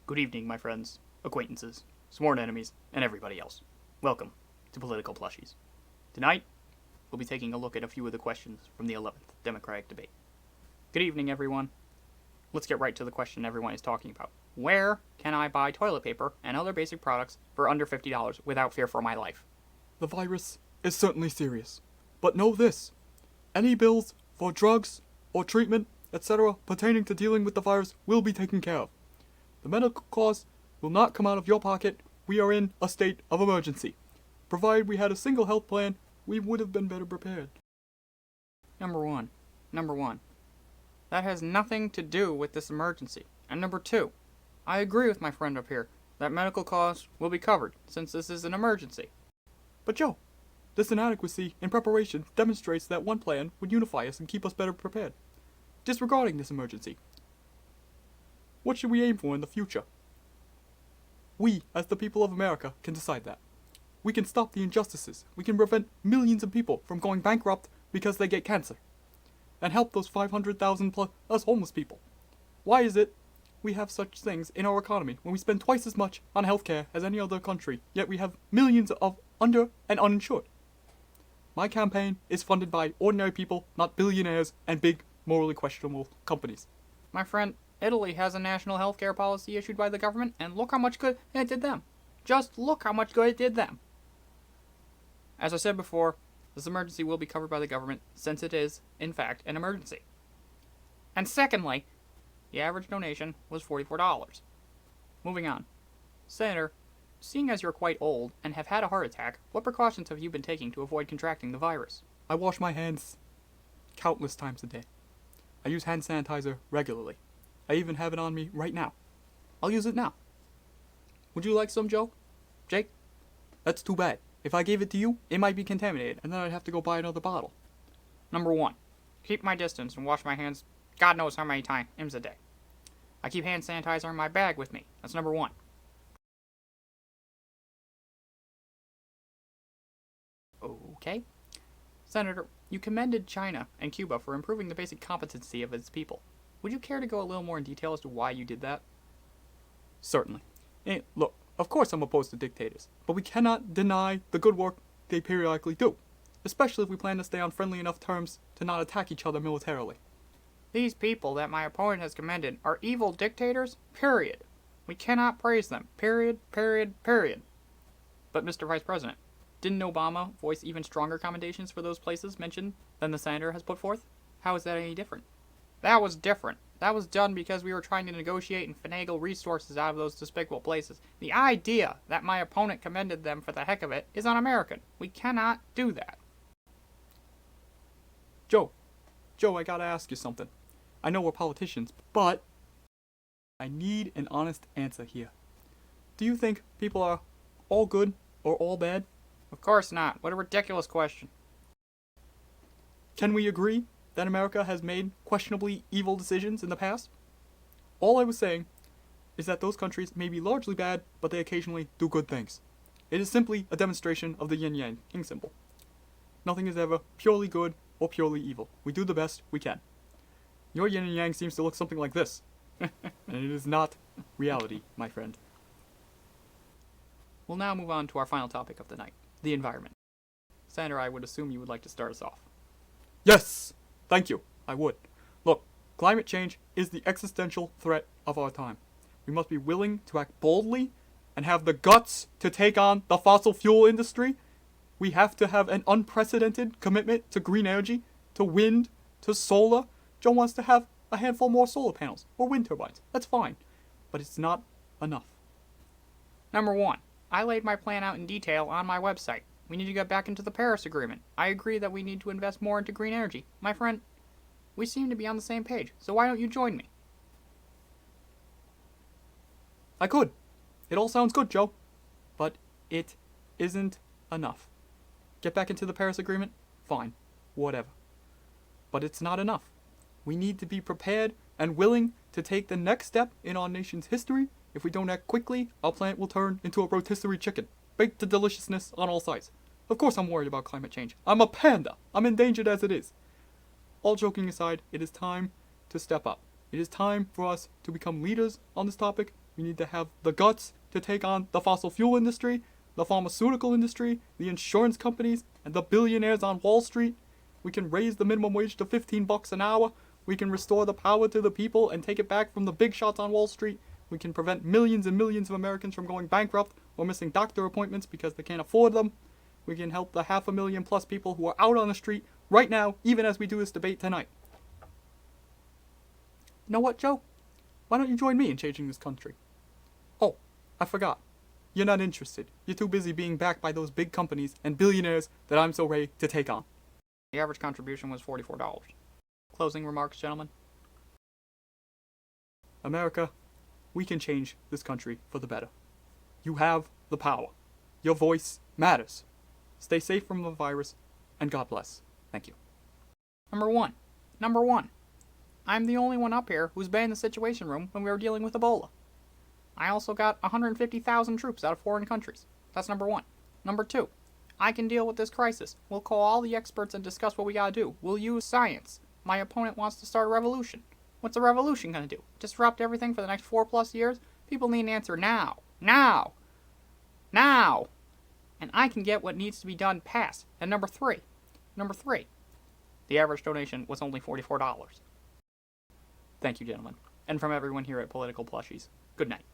Good evening, my friends, acquaintances, sworn enemies, and everybody else. Welcome to Political Plushies. Tonight, we'll be taking a look at a few of the questions from the 11th Democratic debate. Good evening, everyone. Let's get right to the question everyone is talking about. Where can I buy toilet paper and other basic products for under $50 without fear for my life? The virus is certainly serious. But know this. Any bills for drugs or treatment, etc. pertaining to dealing with the virus will be taken care of. The medical costs will not come out of your pocket. We are in a state of emergency. Provided we had a single health plan, we would have been better prepared. Number one. That has nothing to do with this emergency. And number two, I agree with my friend up here that medical costs will be covered since this is an emergency. But Joe, this inadequacy in preparation demonstrates that one plan would unify us and keep us better prepared. Disregarding this emergency, what should we aim for in the future? We, as the people of America, can decide that. We can stop the injustices. We can prevent millions of people from going bankrupt because they get cancer. And help those 500,000 plus us homeless people. Why is it we have such things in our economy when we spend twice as much on healthcare as any other country, yet we have millions of under and uninsured? My campaign is funded by ordinary people, not billionaires and big, morally questionable companies. My friend, Italy has a national healthcare policy issued by the government, and look how much good it did them. Just look how much good it did them. As I said before, this emergency will be covered by the government since it is, in fact, an emergency. And secondly, the average donation was $44. Moving on. Senator, seeing as you're quite old and have had a heart attack, what precautions have you been taking to avoid contracting the virus? I wash my hands countless times a day. I use hand sanitizer regularly. I even have it on me right now. I'll use it now. Would you like some, Joe? Jake? That's too bad. If I gave it to you, it might be contaminated, and then I'd have to go buy another bottle. Number one, keep my distance and wash my hands God knows how many times a day. I keep hand sanitizer in my bag with me. That's number one. Okay. Senator, you commended China and Cuba for improving the basic competency of its people. Would you care to go a little more in detail as to why you did that? Certainly. Look, of course I'm opposed to dictators, but we cannot deny the good work they periodically do, especially if we plan to stay on friendly enough terms to not attack each other militarily. These people that my opponent has commended are evil dictators, period. We cannot praise them, period. But Mr. Vice President, didn't Obama voice even stronger commendations for those places mentioned than the senator has put forth? How is that any different? That was different. That was done because we were trying to negotiate and finagle resources out of those despicable places. The idea that my opponent commended them for the heck of it is un-American. We cannot do that. Joe, I gotta ask you something. I know we're politicians, but I need an honest answer here. Do you think people are all good or all bad? Of course not. What a ridiculous question. Can we agree that America has made questionably evil decisions in the past? All I was saying is that those countries may be largely bad, but they occasionally do good things. It is simply a demonstration of the yin-yang king symbol. Nothing is ever purely good or purely evil. We do the best we can. Your yin and yang seems to look something like this. And it is not reality, my friend. We'll now move on to our final topic of the night, the environment. Senator, I would assume you would like to start us off. Yes! Thank you. I would. Look, climate change is the existential threat of our time. We must be willing to act boldly and have the guts to take on the fossil fuel industry. We have to have an unprecedented commitment to green energy, to wind, to solar. Joe wants to have a handful more solar panels or wind turbines. That's fine. But it's not enough. Number one, I laid my plan out in detail on my website. We need to get back into the Paris Agreement. I agree that we need to invest more into green energy. My friend, we seem to be on the same page, so why don't you join me? I could. It all sounds good, Joe. But it isn't enough. Get back into the Paris Agreement? Fine. Whatever. But it's not enough. We need to be prepared and willing to take the next step in our nation's history. If we don't act quickly, our planet will turn into a rotisserie chicken, baked to deliciousness on all sides. Of course I'm worried about climate change. I'm a panda. I'm endangered as it is. All joking aside, it is time to step up. It is time for us to become leaders on this topic. We need to have the guts to take on the fossil fuel industry, the pharmaceutical industry, the insurance companies, and the billionaires on Wall Street. We can raise the minimum wage to $15 an hour. We can restore the power to the people and take it back from the big shots on Wall Street. We can prevent millions and millions of Americans from going bankrupt or missing doctor appointments because they can't afford them. We can help the 500,000 plus people who are out on the street right now, even as we do this debate tonight. You know what, Joe? Why don't you join me in changing this country? Oh, I forgot. You're not interested. You're too busy being backed by those big companies and billionaires that I'm so ready to take on. The average contribution was $44. Closing remarks, gentlemen? America, we can change this country for the better. You have the power. Your voice matters. Stay safe from the virus, and God bless. Thank you. Number one. I'm the only one up here who's been in the Situation Room when we were dealing with Ebola. I also got 150,000 troops out of foreign countries. That's number one. Number two, I can deal with this crisis. We'll call all the experts and discuss what we gotta do. We'll use science. My opponent wants to start a revolution. What's a revolution gonna do? Disrupt everything for the next 4+ years? People need an answer now. Now! And I can get what needs to be done passed. And number three, the average donation was only $44. Thank you, gentlemen. And from everyone here at Political Plushies, good night.